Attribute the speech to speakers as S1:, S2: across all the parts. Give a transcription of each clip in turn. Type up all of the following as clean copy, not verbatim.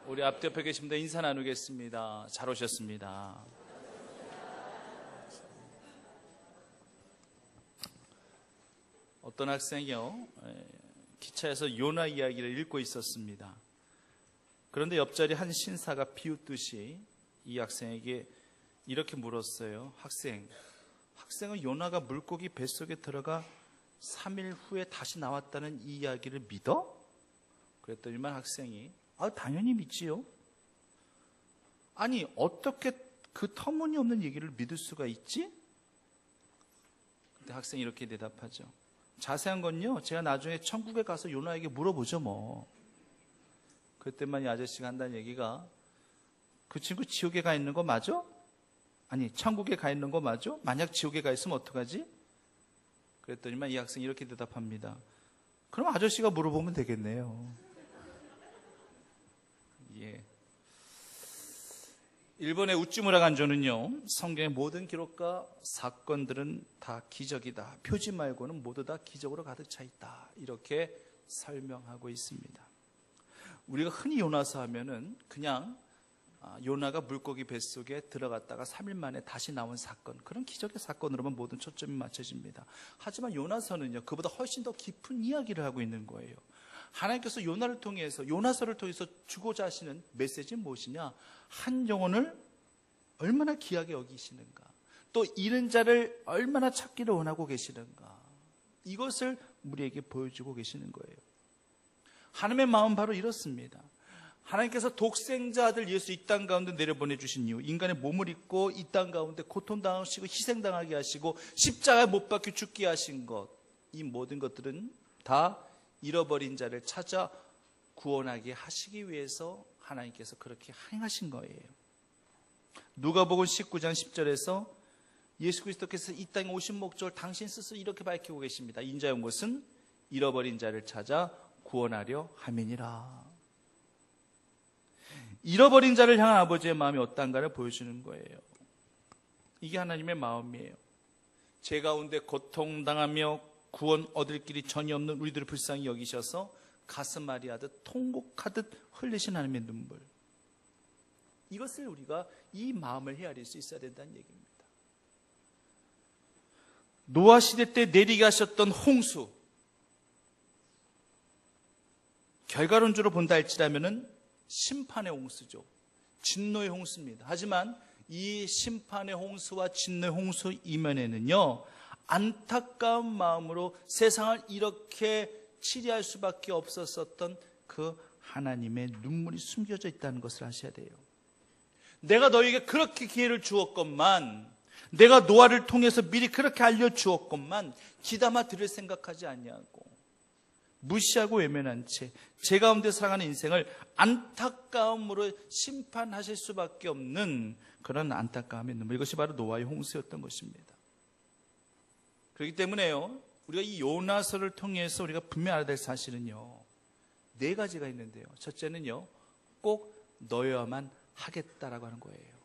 S1: 우리 앞 옆에 계신 분들 인사 나누겠습니다. 잘 오셨습니다. 어떤 학생이요, 기차에서 요나 이야기를 읽고 있었습니다. 그런데 옆자리 한 신사가 비웃듯이 이 학생에게 이렇게 물었어요. 학생은 요나가 물고기 뱃속에 들어가 3일 후에 다시 나왔다는 이 이야기를 믿어? 그랬더니만 학생이 당연히 믿지요. 아니, 어떻게 그 터무니없는 얘기를 믿을 수가 있지? 근데 학생이 이렇게 대답하죠. 자세한 건요, 제가 나중에 천국에 가서 요나에게 물어보죠 뭐. 그때만 이 아저씨가 한다는 얘기가, 그 친구 지옥에 가 있는 거 맞아? 아니, 천국에 가 있는 거 맞아? 만약 지옥에 가 있으면 어떡하지? 그랬더니만 이 학생이 이렇게 대답합니다. 그럼 아저씨가 물어보면 되겠네요. 예. 일본의 우찌무라 간조는요, 성경의 모든 기록과 사건들은 다 기적이다. 표지 말고는 모두 다 기적으로 가득 차 있다. 이렇게 설명하고 있습니다. 우리가 흔히 요나서 하면은 그냥 요나가 물고기 뱃속에 들어갔다가 3일 만에 다시 나온 사건, 그런 기적의 사건으로만 모든 초점이 맞춰집니다. 하지만 요나서는요, 그보다 훨씬 더 깊은 이야기를 하고 있는 거예요. 하나님께서 요나서를 통해서 주고자 하시는 메시지는 무엇이냐? 한 영혼을 얼마나 귀하게 여기시는가, 또 잃은 자를 얼마나 찾기를 원하고 계시는가, 이것을 우리에게 보여주고 계시는 거예요. 하나님의 마음은 바로 이렇습니다. 하나님께서 독생자 아들 예수 이 땅 가운데 내려보내주신 이유, 인간의 몸을 입고 이 땅 가운데 고통당하시고 희생당하게 하시고 십자가에 못 박혀 죽게 하신 것, 이 모든 것들은 다 잃어버린 자를 찾아 구원하게 하시기 위해서 하나님께서 그렇게 행하신 거예요. 누가복음 19장 10절에서 예수 그리스도께서 이 땅에 오신 목적을 당신 스스로 이렇게 밝히고 계십니다. 인자의 온 것은 잃어버린 자를 찾아 구원하려 함이니라. 잃어버린 자를 향한 아버지의 마음이 어떤가를 보여주는 거예요. 이게 하나님의 마음이에요. 죄 가운데 고통당하며 구원 얻을 길이 전혀 없는 우리들을 불쌍히 여기셔서 가슴 아리하듯 통곡하듯 흘리신 하나님의 눈물, 이것을 우리가 이 마음을 헤아릴 수 있어야 된다는 얘기입니다. 노아 시대 때 내리게 하셨던 홍수, 결과론적으로 본다 할지라면은 심판의 홍수죠. 진노의 홍수입니다. 하지만 이 심판의 홍수와 진노의 홍수 이면에는요, 안타까운 마음으로 세상을 이렇게 치리할 수밖에 없었던 그 하나님의 눈물이 숨겨져 있다는 것을 아셔야 돼요. 내가 너에게 그렇게 기회를 주었건만, 내가 노아를 통해서 미리 그렇게 알려주었건만 귀담아 들을 생각하지 아니하고 무시하고 외면한 채 제 가운데 살아가는 인생을 안타까움으로 심판하실 수밖에 없는 그런 안타까움의 눈물, 이것이 바로 노아의 홍수였던 것입니다. 그렇기 때문에요, 우리가 이 요나서를 통해서 우리가 분명히 알아야 될 사실은요, 4가지가 있는데요. 첫째는요, 꼭 너여야만 하겠다라고 하는 거예요.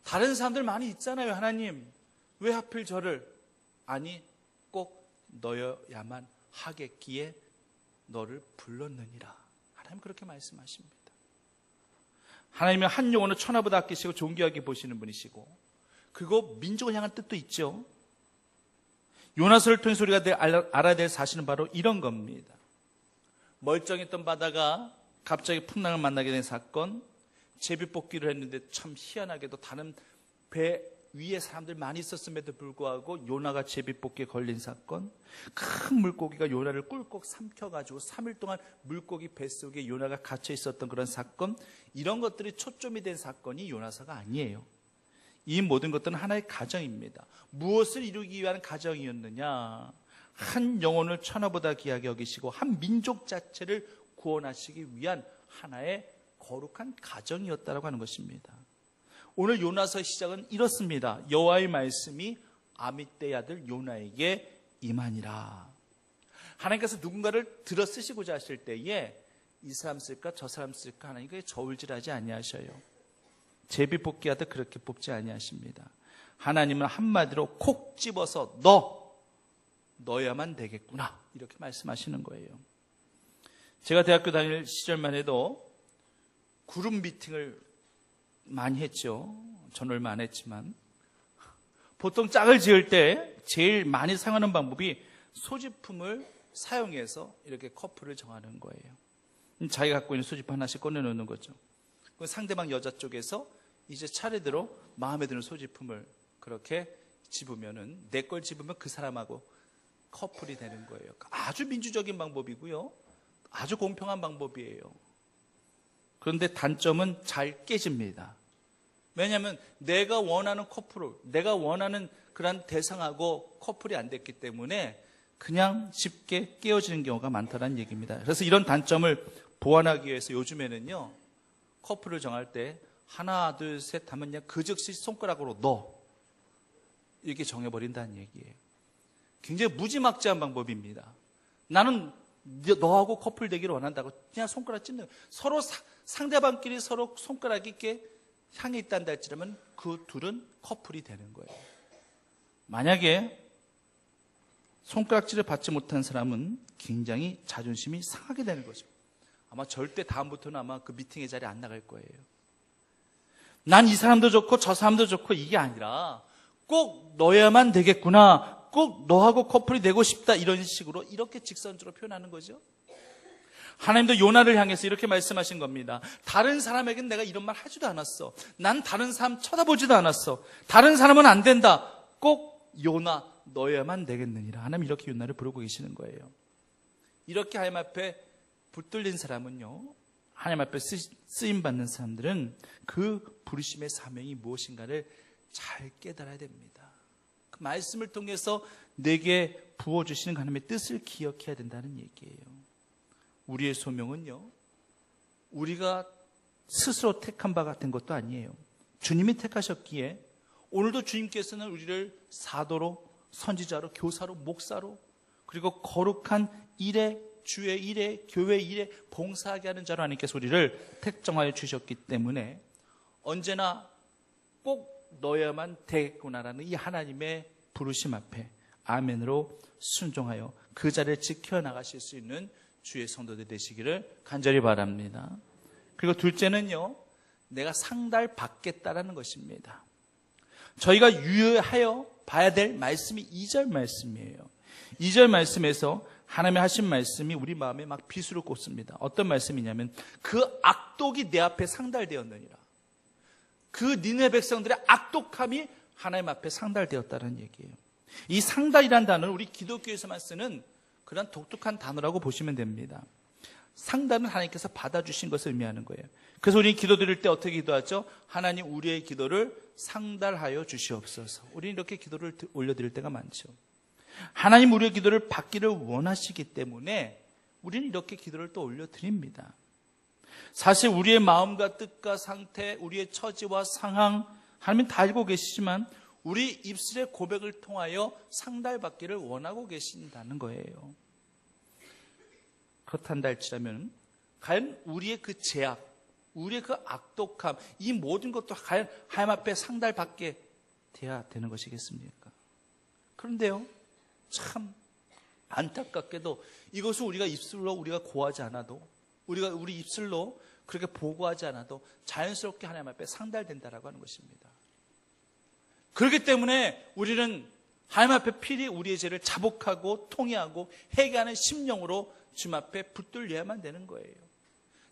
S1: 다른 사람들 많이 있잖아요. 하나님, 왜 하필 저를? 아니, 꼭 너여야만 하겠기에 너를 불렀느니라. 하나님 그렇게 말씀하십니다. 하나님은 한 영혼을 천하보다 아끼시고 존귀하게 보시는 분이시고, 그리고 민족을 향한 뜻도 있죠. 요나서를 통해서 우리가 알아야 될 사실은 바로 이런 겁니다. 멀쩡했던 바다가 갑자기 풍랑을 만나게 된 사건, 제비뽑기를 했는데 참 희한하게도 다른 배 위에 사람들 많이 있었음에도 불구하고 요나가 제비뽑기에 걸린 사건, 큰 물고기가 요나를 꿀꺽 삼켜가지고 3일 동안 물고기 뱃속에 요나가 갇혀 있었던 그런 사건, 이런 것들이 초점이 된 사건이 요나서가 아니에요. 이 모든 것들은 하나의 가정입니다. 무엇을 이루기 위한 가정이었느냐? 한 영혼을 천하보다 귀하게 여기시고 한 민족 자체를 구원하시기 위한 하나의 거룩한 가정이었다라고 하는 것입니다. 오늘 요나서의 시작은 이렇습니다. 여호와의 말씀이 아미떼의 아들 요나에게 임하니라. 하나님께서 누군가를 들어 쓰시고자 하실 때에 이 사람 쓸까 저 사람 쓸까 하나님께 저울질하지 아니하셔요. 제비뽑기하듯 그렇게 뽑지 아니하십니다. 하나님은 한마디로 콕 집어서 너야만 되겠구나, 이렇게 말씀하시는 거예요. 제가 대학교 다닐 시절만 해도 그룹 미팅을 많이 했죠. 저는 얼마 안 했지만. 보통 짝을 지을 때 제일 많이 사용하는 방법이 소지품을 사용해서 이렇게 커플을 정하는 거예요. 자기가 갖고 있는 소지품 하나씩 꺼내놓는 거죠. 상대방 여자 쪽에서 이제 차례대로 마음에 드는 소지품을 그렇게 집으면은, 내 걸 집으면 그 사람하고 커플이 되는 거예요. 아주 민주적인 방법이고요. 아주 공평한 방법이에요. 그런데 단점은 잘 깨집니다. 왜냐하면 내가 원하는 커플을, 내가 원하는 그런 대상하고 커플이 안 됐기 때문에 그냥 쉽게 깨어지는 경우가 많다는 얘기입니다. 그래서 이런 단점을 보완하기 위해서 요즘에는요, 커플을 정할 때 하나, 둘, 셋 하면 그냥 그 즉시 손가락으로 너 이렇게 정해버린다는 얘기예요. 굉장히 무지막지한 방법입니다. 나는 너하고 커플 되기를 원한다고 그냥 손가락 찢는, 서로 상대방끼리 서로 손가락이 이렇게 향해 있단다 할지라면 그 둘은 커플이 되는 거예요. 만약에 손가락질을 받지 못한 사람은 굉장히 자존심이 상하게 되는 거죠. 아마 절대 다음부터는 아마 그 미팅의 자리에 안 나갈 거예요. 난 이 사람도 좋고 저 사람도 좋고 이게 아니라 꼭 너야만 되겠구나, 꼭 너하고 커플이 되고 싶다, 이런 식으로 이렇게 직선적으로 표현하는 거죠. 하나님도 요나를 향해서 이렇게 말씀하신 겁니다. 다른 사람에게는 내가 이런 말 하지도 않았어. 난 다른 사람 쳐다보지도 않았어. 다른 사람은 안 된다. 꼭 요나 너야만 되겠느니라. 하나님 이렇게 요나를 부르고 계시는 거예요. 이렇게 하나님 앞에 붙들린 사람은요, 하나님 앞에 쓰임받는 사람들은 그 부르심의 사명이 무엇인가를 잘 깨달아야 됩니다. 그 말씀을 통해서 내게 부어주시는 하나님의 뜻을 기억해야 된다는 얘기예요. 우리의 소명은요, 우리가 스스로 택한 바 같은 것도 아니에요. 주님이 택하셨기에 오늘도 주님께서는 우리를 사도로, 선지자로, 교사로, 목사로, 그리고 거룩한 일에, 주의 일에, 교회 일에 봉사하게 하는 자로 하나님께서 우리를 택정하여 주셨기 때문에 언제나 꼭 너야만 되겠구나라는 이 하나님의 부르심 앞에 아멘으로 순종하여 그 자리를 지켜나가실 수 있는 주의 성도들 되시기를 간절히 바랍니다. 그리고 둘째는요, 내가 상달받겠다라는 것입니다. 저희가 유의하여 봐야 될 말씀이 2절 말씀이에요. 2절 말씀에서 하나님의 하신 말씀이 우리 마음에 막 비수를 꽂습니다. 어떤 말씀이냐면, 그 악독이 내 앞에 상달되었느니라. 그 니느웨 백성들의 악독함이 하나님 앞에 상달되었다는 얘기예요. 이 상달이라는 단어는 우리 기독교에서만 쓰는 그런 독특한 단어라고 보시면 됩니다. 상달은 하나님께서 받아주신 것을 의미하는 거예요. 그래서 우리는 기도 드릴 때 어떻게 기도하죠? 하나님 우리의 기도를 상달하여 주시옵소서. 우리는 이렇게 기도를 올려드릴 때가 많죠. 하나님 우리의 기도를 받기를 원하시기 때문에 우리는 이렇게 기도를 또 올려드립니다. 사실 우리의 마음과 뜻과 상태, 우리의 처지와 상황 하나님은 다 알고 계시지만 우리 입술의 고백을 통하여 상달받기를 원하고 계신다는 거예요. 그렇단다 할지라면 과연 우리의 그 죄악, 우리의 그 악독함, 이 모든 것도 과연 하나님 앞에 상달받게 돼야 되는 것이겠습니까? 그런데요, 참 안타깝게도 이것을 우리가 입술로 우리가 고하지 않아도, 우리 입술로 그렇게 보고하지 않아도 자연스럽게 하나님 앞에 상달된다라고 하는 것입니다. 그렇기 때문에 우리는 하나님 앞에 필히 우리의 죄를 자복하고 통회하고 회개하는 심령으로 주님 앞에 붙들려야만 되는 거예요.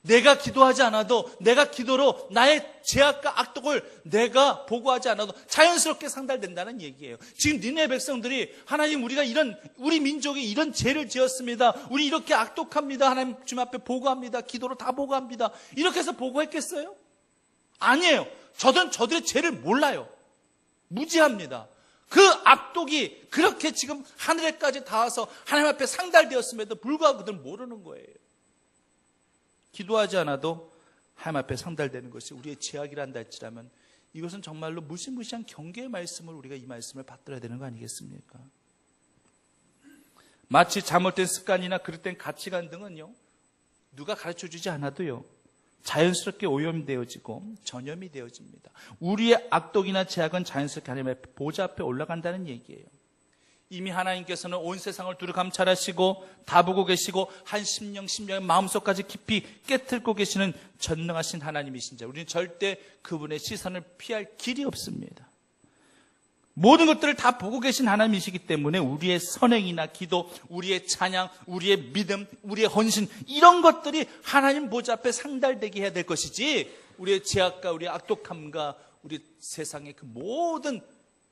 S1: 내가 기도하지 않아도, 내가 기도로 나의 죄악과 악독을 내가 보고하지 않아도 자연스럽게 상달된다는 얘기예요. 지금 니느웨 백성들이 하나님 우리 민족이 이런 죄를 지었습니다, 우리 이렇게 악독합니다, 하나님 주님 앞에 보고합니다, 기도로 다 보고합니다, 이렇게 해서 보고했겠어요? 아니에요. 저들의 죄를 몰라요. 무지합니다. 그 악독이 그렇게 지금 하늘에까지 닿아서 하나님 앞에 상달되었음에도 불구하고 그들은 모르는 거예요. 기도하지 않아도 하나님 앞에 상달되는 것이 우리의 죄악이란다 할지라면 이것은 정말로 무시무시한 경계의 말씀을, 우리가 이 말씀을 받들어야 되는 거 아니겠습니까? 마치 잘못된 습관이나 그릇된 가치관 등은요, 누가 가르쳐주지 않아도요 자연스럽게 오염되어지고 전염이 되어집니다. 우리의 악독이나 죄악은 자연스럽게 하나님의 보좌 앞에 올라간다는 얘기예요. 이미 하나님께서는 온 세상을 두루 감찰하시고 다 보고 계시고 한 심령의 마음속까지 깊이 깨트리고 계시는 전능하신 하나님이신 자, 우리는 절대 그분의 시선을 피할 길이 없습니다. 모든 것들을 다 보고 계신 하나님이시기 때문에 우리의 선행이나 기도, 우리의 찬양, 우리의 믿음, 우리의 헌신, 이런 것들이 하나님 보좌 앞에 상달되게 해야 될 것이지, 우리의 죄악과 우리의 악독함과 우리 세상의 그 모든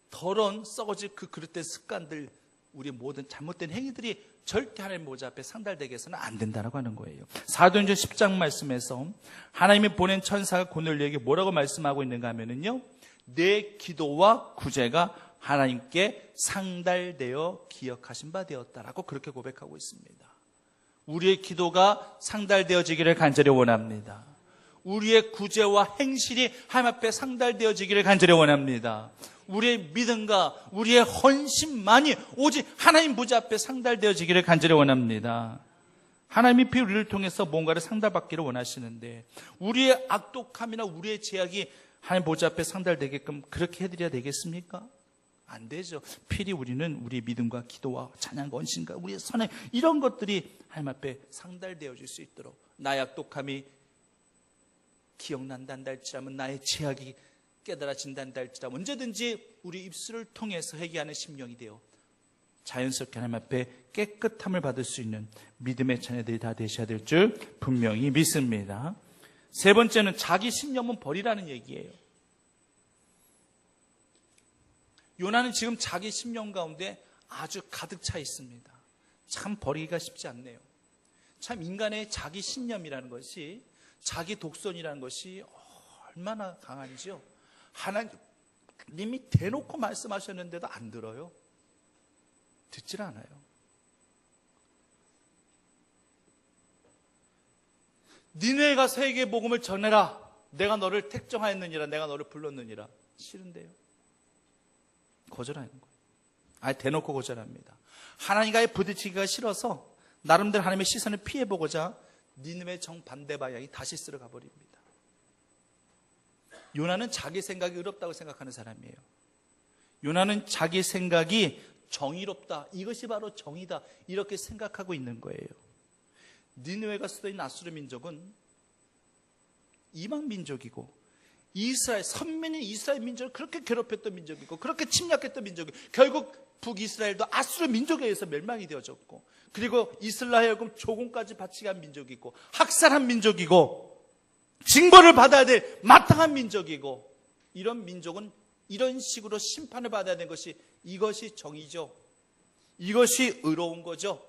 S1: 더러운 썩어질 그 그릇된 습관들, 우리의 모든 잘못된 행위들이 절대 하나님 보좌 앞에 상달되게 해서는 안 된다라고 하는 거예요. 사도행전 10장 말씀에서 하나님이 보낸 천사가 고넬료에게 뭐라고 말씀하고 있는가 하면은요, 내 기도와 구제가 하나님께 상달되어 기억하신 바 되었다라고 그렇게 고백하고 있습니다. 우리의 기도가 상달되어지기를 간절히 원합니다. 우리의 구제와 행실이 하나님 앞에 상달되어지기를 간절히 원합니다. 우리의 믿음과 우리의 헌신만이 오직 하나님 보좌 앞에 상달되어지기를 간절히 원합니다. 하나님이 우리를 통해서 뭔가를 상달받기를 원하시는데, 우리의 악독함이나 우리의 죄악이 하나님 보좌 앞에 상달되게끔 그렇게 해드려야 되겠습니까? 안 되죠. 필히 우리는 우리의 믿음과 기도와 찬양과 헌신과 우리의 선행, 이런 것들이 하나님 앞에 상달되어질 수 있도록, 나의 악독함이 기억난다 할지라면, 나의 죄악이 깨달아진다 할지라면 언제든지 우리 입술을 통해서 회개하는 심령이 되어 자연스럽게 하나님 앞에 깨끗함을 받을 수 있는 믿음의 자녀들이 다 되셔야 될 줄 분명히 믿습니다. 세 번째는 자기 신념은 버리라는 얘기예요. 요나는 지금 자기 신념 가운데 아주 가득 차 있습니다. 참 버리기가 쉽지 않네요. 참 인간의 자기 신념이라는 것이, 자기 독선이라는 것이 얼마나 강한지요. 하나님이 대놓고 말씀하셨는데도 안 들어요. 듣질 않아요. 니네에 가서 세계의 복음을 전해라. 내가 너를 택정하였느니라. 내가 너를 불렀느니라. 싫은데요. 거절하는 거예요. 아예 대놓고 거절합니다. 하나님과의 부딪히기가 싫어서 나름대로 하나님의 시선을 피해보고자 니느웨 정반대 방향이 다시 쓸어 가버립니다. 요나는 자기 생각이 의롭다고 생각하는 사람이에요. 요나는 자기 생각이 정의롭다, 이것이 바로 정의다, 이렇게 생각하고 있는 거예요. 니느웨가 쓰인 아수르 민족은 이방 민족이고, 이스라엘, 선민인 이스라엘 민족을 그렇게 괴롭혔던 민족이고, 그렇게 침략했던 민족이고, 결국 북이스라엘도 아수르 민족에 의해서 멸망이 되어졌고, 그리고 이슬라엘금 조공까지 바치게 한 민족이고, 학살한 민족이고, 징벌을 받아야 될 마땅한 민족이고, 이런 민족은 이런 식으로 심판을 받아야 되는 것이, 이것이 정의죠. 이것이 의로운 거죠.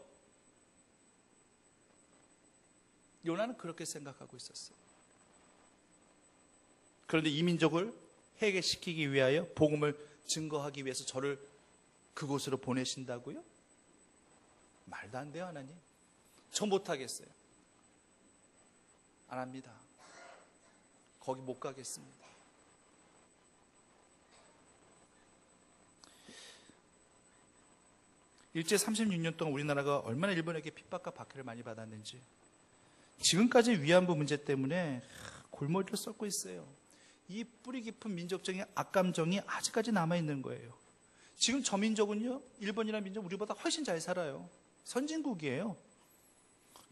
S1: 요나는 그렇게 생각하고 있었어요. 그런데 이 민족을 해결시키기 위하여, 복음을 증거하기 위해서 저를 그곳으로 보내신다고요? 말도 안 돼요, 하나님. 저 못하겠어요. 안 합니다. 거기 못 가겠습니다. 일제 36년 동안 우리나라가 얼마나 일본에게 핍박과 박해를 많이 받았는지, 지금까지 위안부 문제 때문에 골머리를 썩고 있어요. 이 뿌리 깊은 민족적인 악감정이 아직까지 남아있는 거예요. 지금 저 민족은요, 일본이라는 민족 우리보다 훨씬 잘 살아요. 선진국이에요.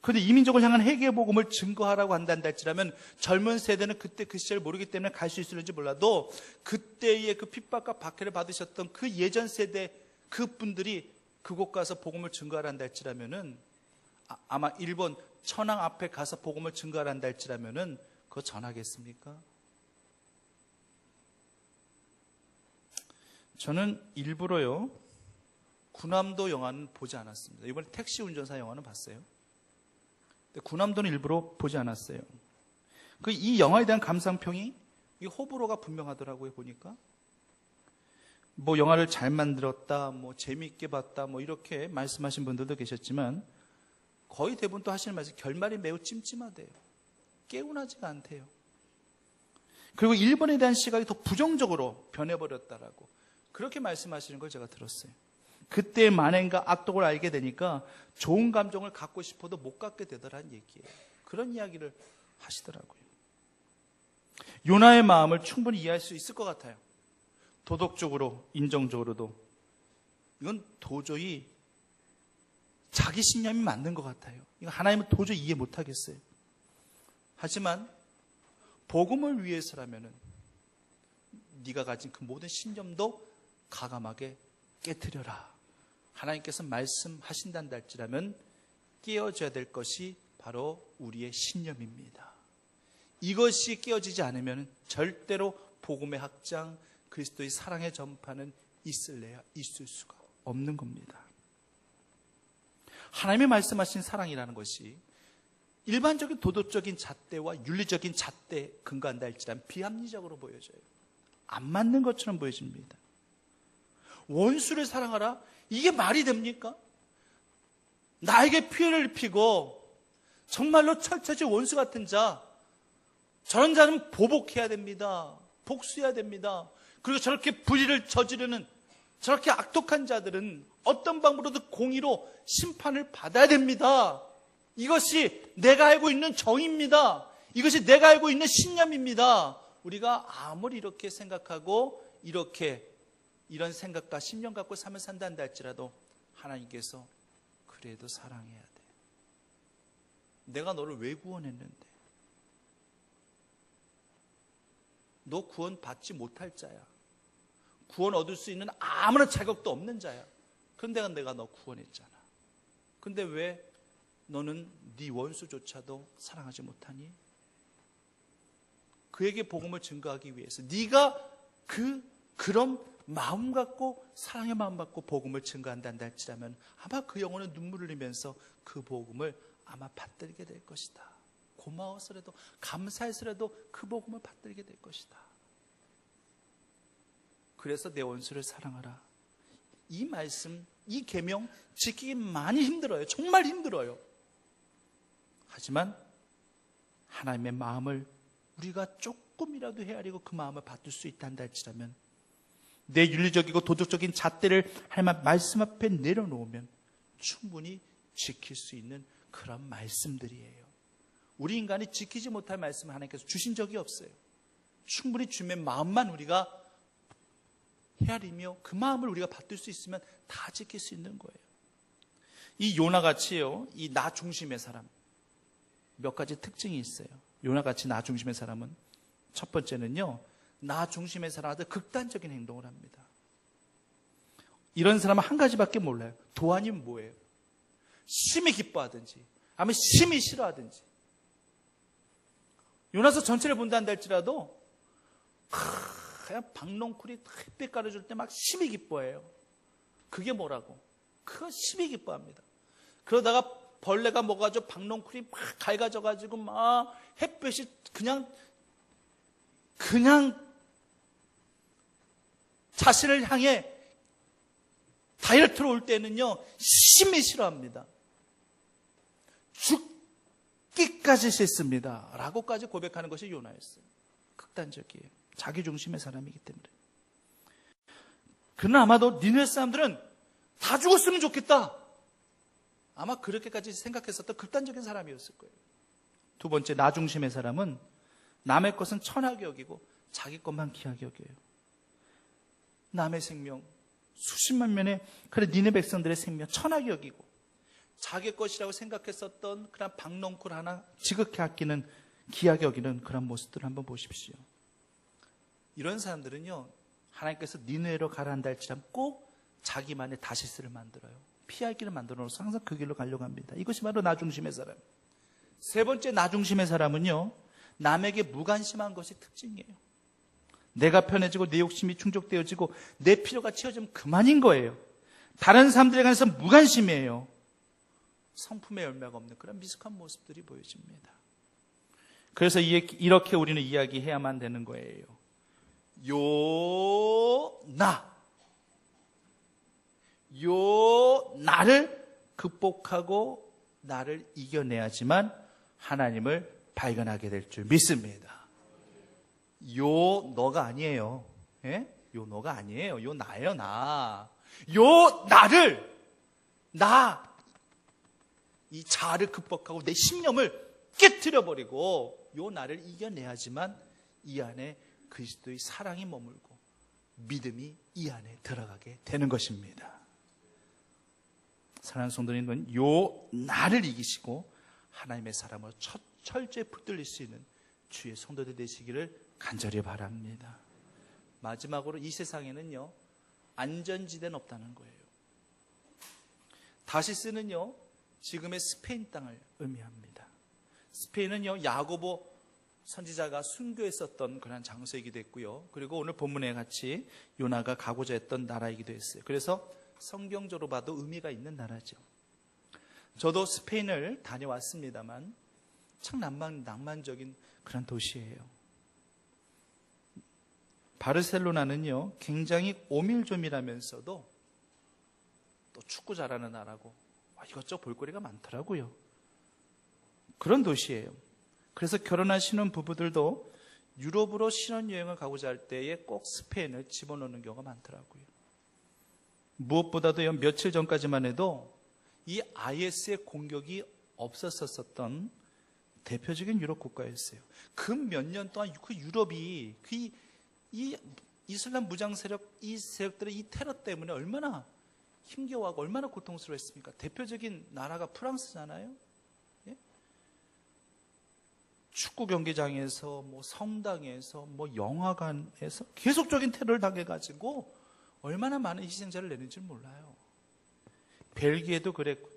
S1: 그런데 이 민족을 향한 회개의 복음을 증거하라고 한다는 할지라면, 젊은 세대는 그때 그 시절을 모르기 때문에 갈 수 있을지 몰라도, 그때의 그 핍박과 박해를 받으셨던 그 예전 세대 그분들이 그곳 가서 복음을 증거하란다 할지라면은, 아마 일본 천황 앞에 가서 복음을 증거하란다 할지라면은 그거 전하겠습니까? 저는 일부러요, 군함도 영화는 보지 않았습니다. 이번에 택시 운전사 영화는 봤어요. 근데 군함도는 일부러 보지 않았어요. 이 영화에 대한 감상평이, 이 호불호가 분명하더라고요, 보니까. 뭐 영화를 잘 만들었다, 뭐 재미있게 봤다, 뭐 이렇게 말씀하신 분들도 계셨지만, 거의 대부분 또 하시는 말씀, 결말이 매우 찜찜하대요. 개운하지가 않대요. 그리고 일본에 대한 시각이 더 부정적으로 변해버렸다라고 그렇게 말씀하시는 걸 제가 들었어요. 그때의 만행과 악독을 알게 되니까 좋은 감정을 갖고 싶어도 못 갖게 되더라는 얘기예요. 그런 이야기를 하시더라고요. 요나의 마음을 충분히 이해할 수 있을 것 같아요. 도덕적으로, 인정적으로도. 이건 도저히 자기 신념이 맞는 것 같아요. 이거 하나님은 도저히 이해 못하겠어요. 하지만 복음을 위해서라면은 네가 가진 그 모든 신념도 가감하게 깨트려라. 하나님께서 말씀하신다는 할지라면 깨어져야 될 것이 바로 우리의 신념입니다. 이것이 깨어지지 않으면 절대로 복음의 확장, 그리스도의 사랑의 전파는 있을래야 있을 수가 없는 겁니다. 하나님이 말씀하신 사랑이라는 것이 일반적인 도덕적인 잣대와 윤리적인 잣대에 근거한다 할지라면 비합리적으로 보여져요. 안 맞는 것처럼 보여집니다. 원수를 사랑하라? 이게 말이 됩니까? 나에게 피해를 입히고 정말로 철저히 원수 같은 자, 저런 자는 보복해야 됩니다. 복수해야 됩니다. 그리고 저렇게 불의를 저지르는 저렇게 악독한 자들은 어떤 방법으로도 공의로 심판을 받아야 됩니다. 이것이 내가 알고 있는 정의입니다. 이것이 내가 알고 있는 신념입니다. 우리가 아무리 이렇게 생각하고 이런 생각과 신념 갖고 삶을 산다는다 할지라도 하나님께서 그래도 사랑해야 돼. 내가 너를 왜 구원했는데? 너 구원 받지 못할 자야. 구원 얻을 수 있는 아무런 자격도 없는 자야. 그런데 내가 너 구원했잖아. 근데 왜 너는 네 원수조차도 사랑하지 못하니? 그에게 복음을 증거하기 위해서 네가 그런 마음 갖고 사랑의 마음 갖고 복음을 증거한다 할지라면 아마 그 영혼은 눈물을 흘리면서 그 복음을 아마 받들게 될 것이다. 고마워서라도 감사해서라도 그 복음을 받들게 될 것이다. 그래서 내 원수를 사랑하라. 이 말씀, 이 계명 지키기 많이 힘들어요. 정말 힘들어요. 하지만 하나님의 마음을 우리가 조금이라도 헤아리고 그 마음을 받을 수 있단다 할지라면 내 윤리적이고 도덕적인 잣대를 하나님 말씀 앞에 내려놓으면 충분히 지킬 수 있는 그런 말씀들이에요. 우리 인간이 지키지 못할 말씀을 하나님께서 주신 적이 없어요. 충분히 주님의 마음만 우리가 헤아리며 그 마음을 우리가 받을 수 있으면 다 지킬 수 있는 거예요. 이 요나같이요, 이 나 중심의 사람 몇 가지 특징이 있어요. 요나같이 나 중심의 사람은 첫 번째는요, 나 중심의 사람한테 극단적인 행동을 합니다. 이런 사람은 한 가지밖에 몰라요. 도안이면 뭐예요? 심히 기뻐하든지 아니면 심히 싫어하든지. 요나서 전체를 본다는 할지라도 그냥 박농쿨이 햇빛 가려줄 때 막 심히 기뻐해요. 그게 뭐라고? 그거 심히 기뻐합니다. 그러다가 벌레가 먹어가지고 박농쿨이 막 갈가져가지고 막 햇빛이 그냥 자신을 향해 다이렉트로 올 때는요 심히 싫어합니다. 죽기까지 싫습니다 라고까지 고백하는 것이 요나였어요. 극단적이에요. 자기 중심의 사람이기 때문에. 그러나 아마도 니네 사람들은 다 죽었으면 좋겠다, 아마 그렇게까지 생각했었던 극단적인 사람이었을 거예요. 두 번째, 나 중심의 사람은 남의 것은 천하게 여기고 자기 것만 귀하게 여겨요. 남의 생명, 수십만 명의 그래 니네 백성들의 생명 천하게 여기고 자기 것이라고 생각했었던 그런 박농쿨 하나 지극히 아끼는, 귀하게 여기는 그런 모습들을 한번 보십시오. 이런 사람들은요, 하나님께서 니네로 가라 한다 할지라면 꼭 자기만의 다시스를 만들어요. 피할 길을 만들어 놓아서 항상 그 길로 가려고 합니다. 이것이 바로 나 중심의 사람. 세 번째, 나 중심의 사람은요, 남에게 무관심한 것이 특징이에요. 내가 편해지고 내 욕심이 충족되어지고 내 필요가 채워지면 그만인 거예요. 다른 사람들에 관해서 무관심이에요. 성품의 열매가 없는 그런 미숙한 모습들이 보여집니다. 그래서 이렇게 우리는 이야기해야만 되는 거예요. 나를 극복하고 나를 이겨내야지만 하나님을 발견하게 될 줄 믿습니다. 너가 아니에요. 예? 너가 아니에요. 나예요, 나. 이 자아를 극복하고 내 신념을 깨트려버리고 나를 이겨내야지만 이 안에 그리스도의 사랑이 머물고 믿음이 이 안에 들어가게 되는 것입니다. 사랑하는 성도님은 요나를 이기시고 하나님의 사람으로 철저히 붙들릴 수 있는 주의 성도들 되시기를 간절히 바랍니다. 마지막으로 이 세상에는요, 안전지대는 없다는 거예요. 다시스는요, 지금의 스페인 땅을 의미합니다. 스페인은요, 야고보 선지자가 순교했었던 그런 장소이기도 했고요. 그리고 오늘 본문에 같이 요나가 가고자 했던 나라이기도 했어요. 그래서 성경적으로 봐도 의미가 있는 나라죠. 저도 스페인을 다녀왔습니다만 참 낭만적인 그런 도시예요. 바르셀로나는요, 굉장히 오밀조밀하면서도 또 축구 잘하는 나라고 이것저것 볼거리가 많더라고요. 그런 도시예요. 그래서 결혼하시는 부부들도 유럽으로 신혼여행을 가고자 할 때에 꼭 스페인을 집어넣는 경우가 많더라고요. 무엇보다도 며칠 전까지만 해도 이 IS의 공격이 없었었던 대표적인 유럽 국가였어요. 그 몇 년 동안 그 유럽이 이 이슬람 무장 세력, 이 세력들의 이 테러 때문에 얼마나 힘겨워하고 얼마나 고통스러웠습니까? 대표적인 나라가 프랑스잖아요. 예? 축구 경기장에서, 성당에서, 영화관에서 계속적인 테러를 당해가지고 얼마나 많은 희생자를 내는지 몰라요. 벨기에도 그랬고,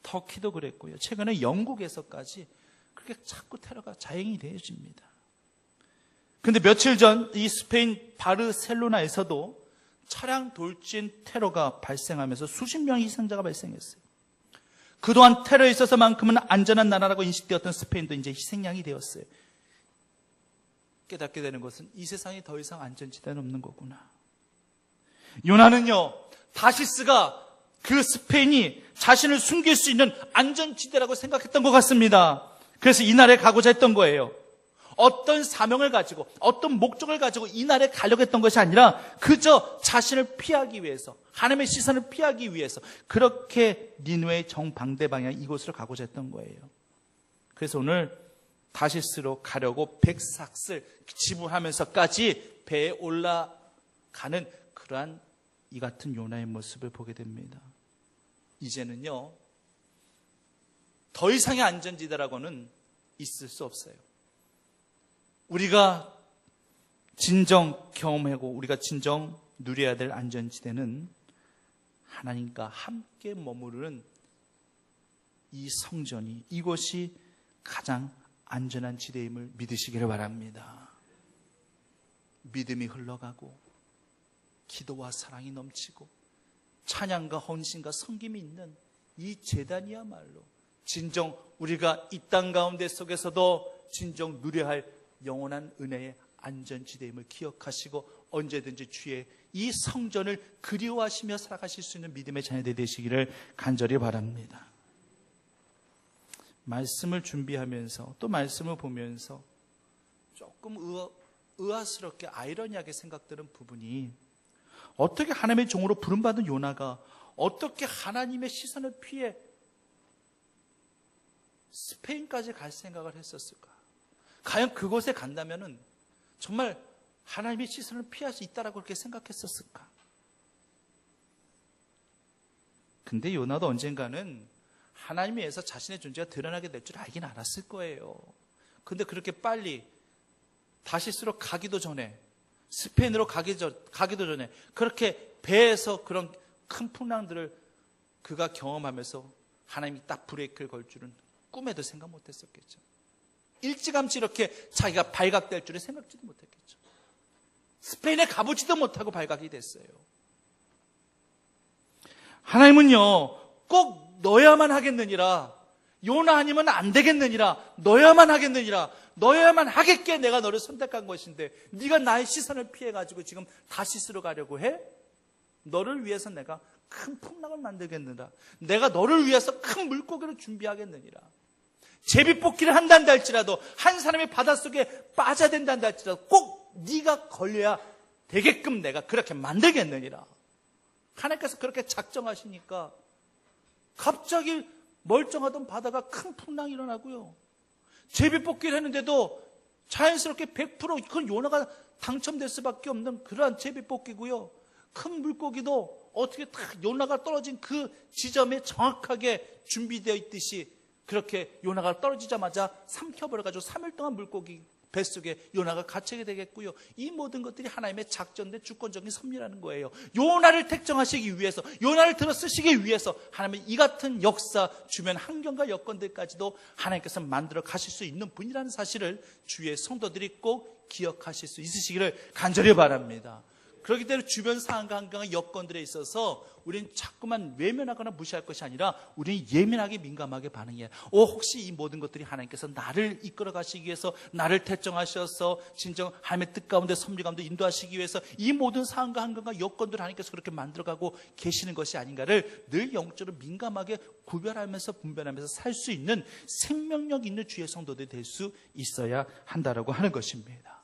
S1: 터키도 그랬고요. 최근에 영국에서까지 그렇게 자꾸 테러가 자행이 되어집니다. 근데 며칠 전 이 스페인 바르셀로나에서도 차량 돌진 테러가 발생하면서 수십 명의 희생자가 발생했어요. 그동안 테러에 있어서만큼은 안전한 나라라고 인식되었던 스페인도 이제 희생양이 되었어요. 깨닫게 되는 것은 이 세상에 더 이상 안전지대는 없는 거구나. 요나는요, 다시스가 그 스페인이 자신을 숨길 수 있는 안전지대라고 생각했던 것 같습니다. 그래서 이 나라에 가고자 했던 거예요. 어떤 사명을 가지고 어떤 목적을 가지고 이 나라에 가려고 했던 것이 아니라 그저 자신을 피하기 위해서, 하나님의 시선을 피하기 위해서 그렇게 니느웨의 정반대 방향 이곳으로 가고자 했던 거예요. 그래서 오늘 다시스로 가려고 백삭을 지불하면서까지 배에 올라가는 그러한 이 같은 요나의 모습을 보게 됩니다. 이제는요, 더 이상의 안전지대라고는 있을 수 없어요. 우리가 진정 경험하고 우리가 진정 누려야 될 안전지대는 하나님과 함께 머무르는 이 성전이, 이곳이 가장 안전한 지대임을 믿으시기를 바랍니다. 믿음이 흘러가고 기도와 사랑이 넘치고 찬양과 헌신과 섬김이 있는 이 제단이야말로 진정 우리가 이 땅 가운데 속에서도 진정 누려야 할 영원한 은혜의 안전지대임을 기억하시고 언제든지 주의 이 성전을 그리워하시며 살아가실 수 있는 믿음의 자녀들 되시기를 간절히 바랍니다. 말씀을 준비하면서 또 말씀을 보면서 조금 의아스럽게 아이러니하게 생각되는 부분이, 어떻게 하나님의 종으로 부름받은 요나가 어떻게 하나님의 시선을 피해 스페인까지 갈 생각을 했었을까? 과연 그곳에 간다면은 정말 하나님의 시선을 피할 수 있다라고 그렇게 생각했었을까? 근데 요나도 언젠가는 하나님에 의해서 자신의 존재가 드러나게 될 줄 알긴 알았을 거예요. 근데 그렇게 빨리 다시스로 가기도 전에, 스페인으로 가기도 전에 그렇게 배에서 그런 큰 풍랑들을 그가 경험하면서 하나님이 딱 브레이크를 걸 줄은 꿈에도 생각 못했었겠죠. 일찌감치 이렇게 자기가 발각될 줄은 생각지도 못했겠죠. 스페인에 가보지도 못하고 발각이 됐어요. 하나님은요, 꼭 너야만 하겠느니라, 요나 아니면 안 되겠느니라, 너야만 하겠느니라, 너야만 하겠기에 내가 너를 선택한 것인데 네가 나의 시선을 피해가지고 지금 다시스로 가려고 해? 너를 위해서 내가 큰 풍랑을 만들겠느니라, 내가 너를 위해서 큰 물고기를 준비하겠느니라, 제비뽑기를 한단다 할지라도 한 사람이 바닷속에 빠져야 된단다 할지라도 꼭 네가 걸려야 되게끔 내가 그렇게 만들겠느니라. 하나님께서 그렇게 작정하시니까 갑자기 멀쩡하던 바다가 큰 풍랑이 일어나고요, 제비뽑기를 했는데도 자연스럽게 100% 그건 요나가 당첨될 수밖에 없는 그러한 제비뽑기고요, 큰 물고기도 어떻게 딱 요나가 떨어진 그 지점에 정확하게 준비되어 있듯이 그렇게 요나가 떨어지자마자 삼켜버려가지고 3일 동안 물고기 뱃속에 요나가 갇히게 되겠고요. 이 모든 것들이 하나님의 작전된 주권적인 섭리라는 거예요. 요나를 택정하시기 위해서, 요나를 들어 쓰시기 위해서 하나님은 이 같은 역사, 주변 환경과 여건들까지도 하나님께서 만들어 가실 수 있는 분이라는 사실을 주의 성도들이 꼭 기억하실 수 있으시기를 간절히 바랍니다. 그렇기 때문에 주변 상황과 환경과 여건들에 있어서 우리는 자꾸만 외면하거나 무시할 것이 아니라 우리는 예민하게 민감하게 반응해야 해요. 혹시 이 모든 것들이 하나님께서 나를 이끌어 가시기 위해서, 나를 택정하셔서 진정 하나님의 뜻 가운데 섭리 가운데 인도하시기 위해서 이 모든 상황과 환경과 여건들을 하나님께서 그렇게 만들어가고 계시는 것이 아닌가를 늘 영적으로 민감하게 구별하면서 분별하면서 살 수 있는 생명력 있는 주의 성도들이 될 수 있어야 한다라고 하는 것입니다.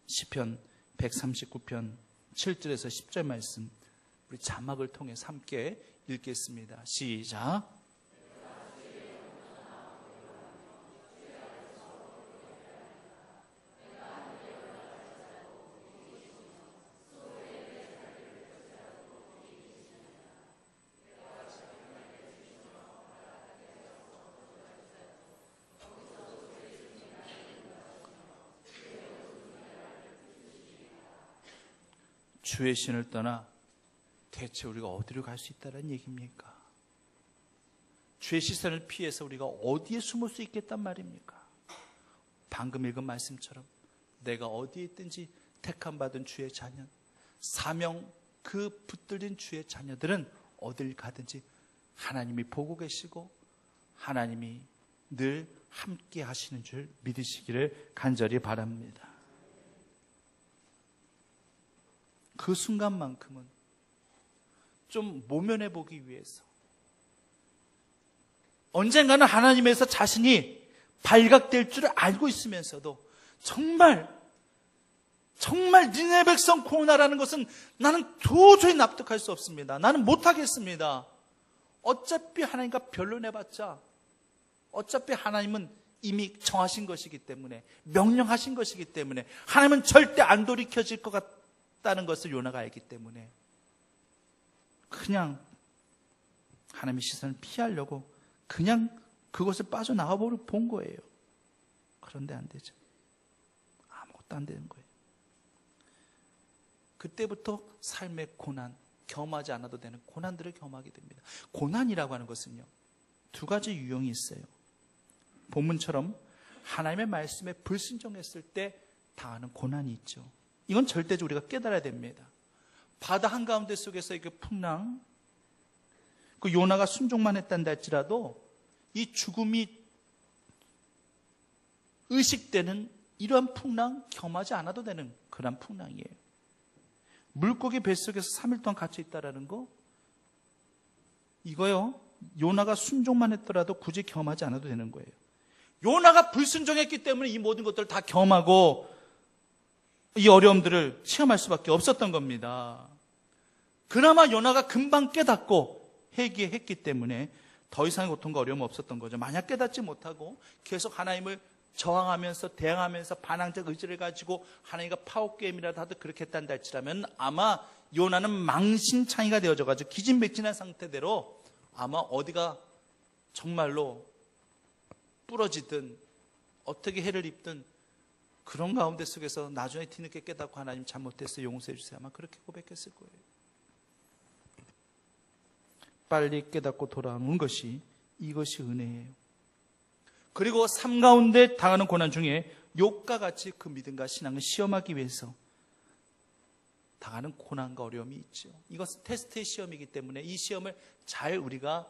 S1: 시편 139편 7절에서 10절 말씀 우리 자막을 통해서 함께 읽겠습니다. 시작. 주의 신을 떠나 대체 우리가 어디로 갈 수 있다는 얘기입니까? 주의 시선을 피해서 우리가 어디에 숨을 수 있겠단 말입니까? 방금 읽은 말씀처럼 내가 어디에 있든지 택함받은 주의 자녀, 사명 그 붙들린 주의 자녀들은 어딜 가든지 하나님이 보고 계시고 하나님이 늘 함께 하시는 줄 믿으시기를 간절히 바랍니다. 그 순간만큼은 좀 모면해 보기 위해서 언젠가는 하나님에서 자신이 발각될 줄 알고 있으면서도 정말 니네 백성 고나라는 것은 나는 도저히 납득할 수 없습니다. 나는 못하겠습니다. 어차피 하나님과 변론해봤자 어차피 하나님은 이미 정하신 것이기 때문에, 명령하신 것이기 때문에 하나님은 절대 안 돌이켜질 것 같다는 것을 요나가 알기 때문에 그냥 하나님의 시선을 피하려고 그냥 그것을 빠져나와 본 거예요. 그런데 안 되죠. 아무것도 안 되는 거예요. 그때부터 삶의 고난, 겸하지 않아도 되는 고난들을 겸하게 됩니다. 고난이라고 하는 것은요, 두 가지 유형이 있어요. 본문처럼 하나님의 말씀에 불순종했을 때 당하는 고난이 있죠. 이건 절대적으로 우리가 깨달아야 됩니다. 바다 한가운데 속에서 이게 풍랑, 그 요나가 순종만 했단다 할지라도 이 죽음이 의식되는 이러한 풍랑 겸하지 않아도 되는 그런 풍랑이에요. 물고기 뱃속에서 3일 동안 갇혀 있다라는 거, 이거요, 요나가 순종만 했더라도 굳이 겸하지 않아도 되는 거예요. 요나가 불순종했기 때문에 이 모든 것들을 다 겸하고 이 어려움들을 체험할 수밖에 없었던 겁니다. 그나마 요나가 금방 깨닫고 회개했기 때문에 더 이상의 고통과 어려움은 없었던 거죠. 만약 깨닫지 못하고 계속 하나님을 저항하면서 대항하면서 반항적 의지를 가지고 하나님과 파워게임이라도 하도 그렇게 했단다 할지라면 아마 요나는 망신창이가 되어져가지고 기진맥진한 상태대로 아마 어디가 정말로 부러지든 어떻게 해를 입든 그런 가운데 속에서 나중에 뒤늦게 깨닫고 하나님 잘못했어요, 용서해 주세요, 아마 그렇게 고백했을 거예요. 빨리 깨닫고 돌아오는 것이, 이것이 은혜예요. 그리고 삶 가운데 당하는 고난 중에 욥과 같이 그 믿음과 신앙을 시험하기 위해서 당하는 고난과 어려움이 있죠. 이것은 테스트의 시험이기 때문에 이 시험을 잘 우리가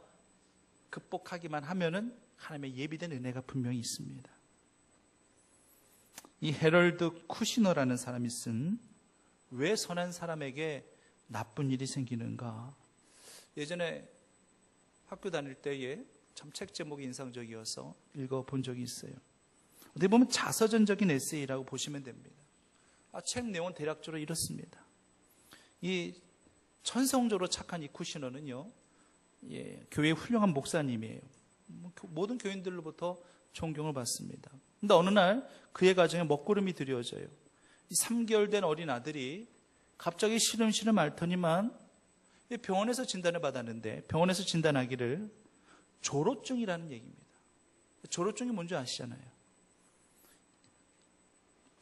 S1: 극복하기만 하면은 하나님의 예비된 은혜가 분명히 있습니다. 이 헤럴드 쿠시너라는 사람이 쓴 왜 선한 사람에게 나쁜 일이 생기는가, 예전에 학교 다닐 때에 참 책 제목이 인상적이어서 읽어본 적이 있어요. 어떻게 보면 자서전적인 에세이라고 보시면 됩니다. 책 내용은 대략적으로 이렇습니다. 이 천성적으로 착한 이 쿠시너는요, 교회의 훌륭한 목사님이에요. 모든 교인들로부터 존경을 받습니다. 그런데 어느 날 그의 가정에 먹구름이 드려져요. 이 3개월 된 어린 아들이 갑자기 시름시름 앓더니만 병원에서 진단을 받았는데 병원에서 진단하기를 조로증이라는 얘기입니다. 조로증이 뭔지 아시잖아요.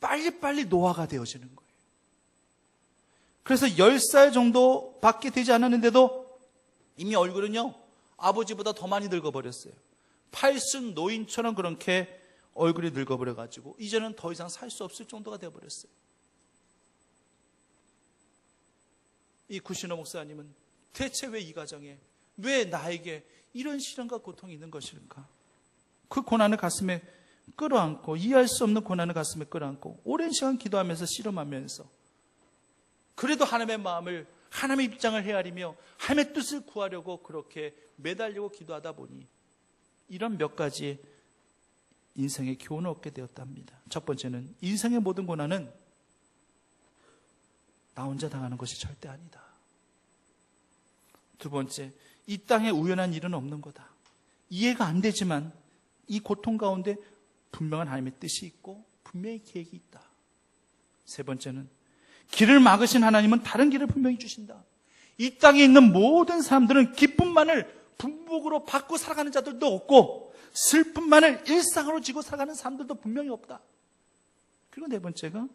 S1: 빨리빨리 노화가 되어지는 거예요. 그래서 10살 정도밖에 되지 않았는데도 이미 얼굴은요, 아버지보다 더 많이 늙어버렸어요. 팔순 노인처럼 그렇게 얼굴이 늙어버려가지고 이제는 더 이상 살 수 없을 정도가 되어버렸어요. 이 구신호 목사님은 대체 왜 이 가정에, 왜 나에게 이런 시련과 고통이 있는 것일까? 그 고난을 가슴에 끌어안고, 이해할 수 없는 고난을 가슴에 끌어안고 오랜 시간 기도하면서 씨름하면서 그래도 하나님의 마음을, 하나님의 입장을 헤아리며 하나님의 뜻을 구하려고 그렇게 매달리고 기도하다 보니 이런 몇 가지 인생의 교훈을 얻게 되었답니다. 첫 번째는 인생의 모든 고난은 나 혼자 당하는 것이 절대 아니다. 두 번째, 이 땅에 우연한 일은 없는 거다. 이해가 안 되지만 이 고통 가운데 분명한 하나님의 뜻이 있고 분명히 계획이 있다. 세 번째는 길을 막으신 하나님은 다른 길을 분명히 주신다. 이 땅에 있는 모든 사람들은 기쁨만을 분복으로 받고 살아가는 자들도 없고 슬픔만을 일상으로 지고 살아가는 사람들도 분명히 없다. 그리고 네 번째가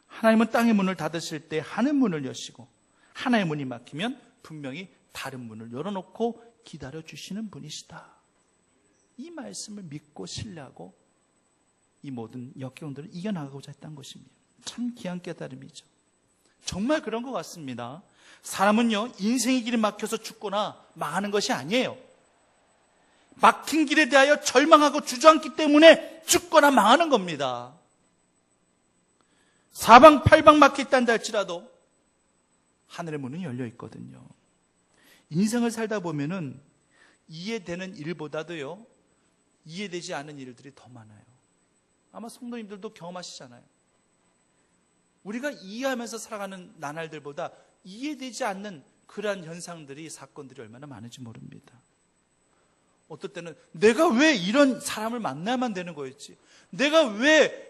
S1: 하나님은 땅의 문을 닫으실 때 하늘 문을 여시고 하나의 문이 막히면 분명히 다른 문을 열어놓고 기다려주시는 분이시다. 이 말씀을 믿고 신뢰하고 이 모든 역경들을 이겨나가고자 했던 것입니다. 참 귀한 깨달음이죠. 정말 그런 것 같습니다. 사람은요, 인생의 길이 막혀서 죽거나 망하는 것이 아니에요. 막힌 길에 대하여 절망하고 주저앉기 때문에 죽거나 망하는 겁니다. 사방팔방 막혀있단다 할지라도 하늘의 문은 열려 있거든요. 인생을 살다 보면은 이해되는 일보다도요, 이해되지 않은 일들이 더 많아요. 아마 성도님들도 경험하시잖아요. 우리가 이해하면서 살아가는 나날들보다 이해되지 않는 그러한 현상들이, 사건들이 얼마나 많은지 모릅니다. 어떨 때는 내가 왜 이런 사람을 만나야만 되는 거였지? 내가 왜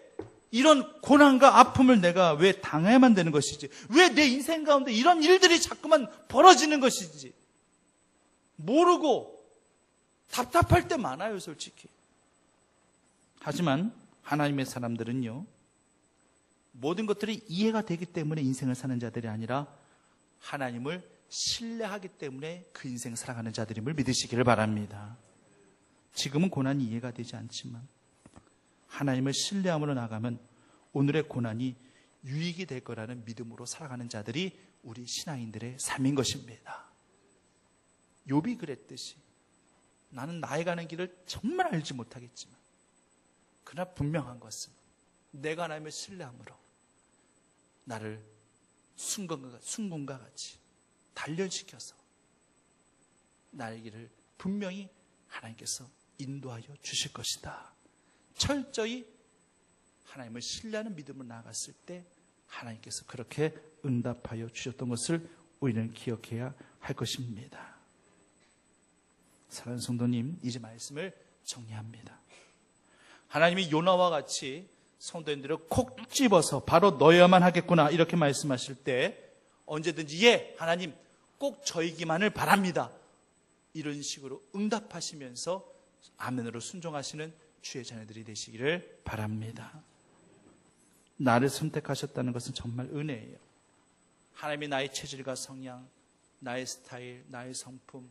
S1: 이런 고난과 아픔을 내가 왜 당해야만 되는 것이지? 왜 내 인생 가운데 이런 일들이 자꾸만 벌어지는 것이지? 모르고 답답할 때 많아요, 솔직히. 하지만 하나님의 사람들은요, 모든 것들이 이해가 되기 때문에 인생을 사는 자들이 아니라 하나님을 신뢰하기 때문에 그 인생을 살아가는 자들임을 믿으시기를 바랍니다. 지금은 고난이 이해가 되지 않지만 하나님을 신뢰함으로 나가면 오늘의 고난이 유익이 될 거라는 믿음으로 살아가는 자들이 우리 신앙인들의 삶인 것입니다. 욥이 그랬듯이 나는 나의 가는 길을 정말 알지 못하겠지만 그러나 분명한 것은 내가 하나님을 신뢰함으로 나를 순금과 같이 단련시켜서 나의 길을 분명히 하나님께서 인도하여 주실 것이다. 철저히 하나님을 신뢰하는 믿음으로 나아갔을 때 하나님께서 그렇게 응답하여 주셨던 것을 우리는 기억해야 할 것입니다. 사랑하는 성도님, 이제 말씀을 정리합니다. 하나님이 요나와 같이 성도님들을 콕 집어서 바로 넣어야만 하겠구나 이렇게 말씀하실 때 언제든지 예, 하나님 꼭 저이기만을 바랍니다. 이런 식으로 응답하시면서 아멘으로 순종하시는 주의 자녀들이 되시기를 바랍니다. 나를 선택하셨다는 것은 정말 은혜예요. 하나님이 나의 체질과 성향, 나의 스타일, 나의 성품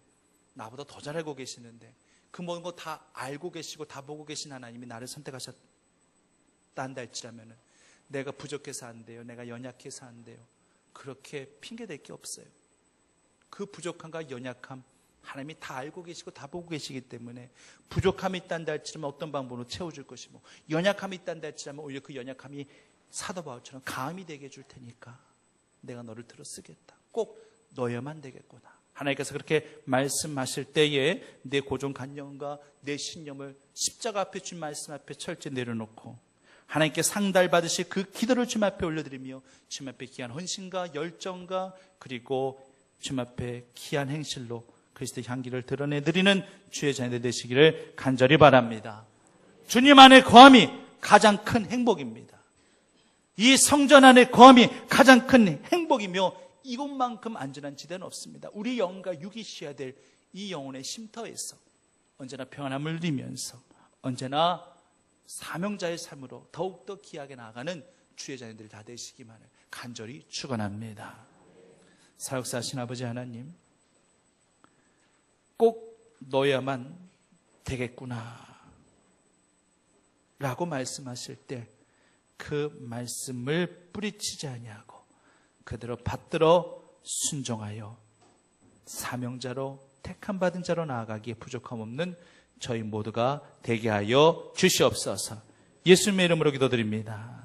S1: 나보다 더 잘 알고 계시는데 그 모든 거 다 알고 계시고 다 보고 계신 하나님이 나를 선택하셨다 한다 할지라면 내가 부족해서 안 돼요, 내가 연약해서 안 돼요, 그렇게 핑계댈 게 없어요. 그 부족함과 연약함 하나님이 다 알고 계시고 다 보고 계시기 때문에 부족함이 있단다 할지라면 어떤 방법으로 채워줄 것이고 연약함이 있단다 할지라면 오히려 그 연약함이 사도 바울처럼 강함이 되게 해줄 테니까 내가 너를 들어 쓰겠다. 꼭 너여만 되겠구나. 하나님께서 그렇게 말씀하실 때에 내 고정관념과 내 신념을 십자가 앞에 주님 말씀 앞에 철저히 내려놓고 하나님께 상달받으실 그 기도를 주님 앞에 올려드리며 주님 앞에 귀한 헌신과 열정과 그리고 주님 앞에 귀한 행실로 그리스도의 향기를 드러내드리는 주의 자녀들 되시기를 간절히 바랍니다. 주님 안에 거함이 가장 큰 행복입니다. 이 성전 안에 거함이 가장 큰 행복이며 이곳만큼 안전한 지대는 없습니다. 우리 영과 육이 쉬어야 될 이 영혼의 쉼터에서 언제나 평안함을 누리면서 언제나 사명자의 삶으로 더욱더 귀하게 나아가는 주의 자녀들이 다 되시기만을 간절히 축원합니다. 사역사하신 아버지 하나님, 꼭 넣어야만 되겠구나 라고 말씀하실 때 그 말씀을 뿌리치지 아니하고 그대로 받들어 순종하여 사명자로 택함받은 자로 나아가기에 부족함 없는 저희 모두가 되게 하여 주시옵소서. 예수님의 이름으로 기도드립니다.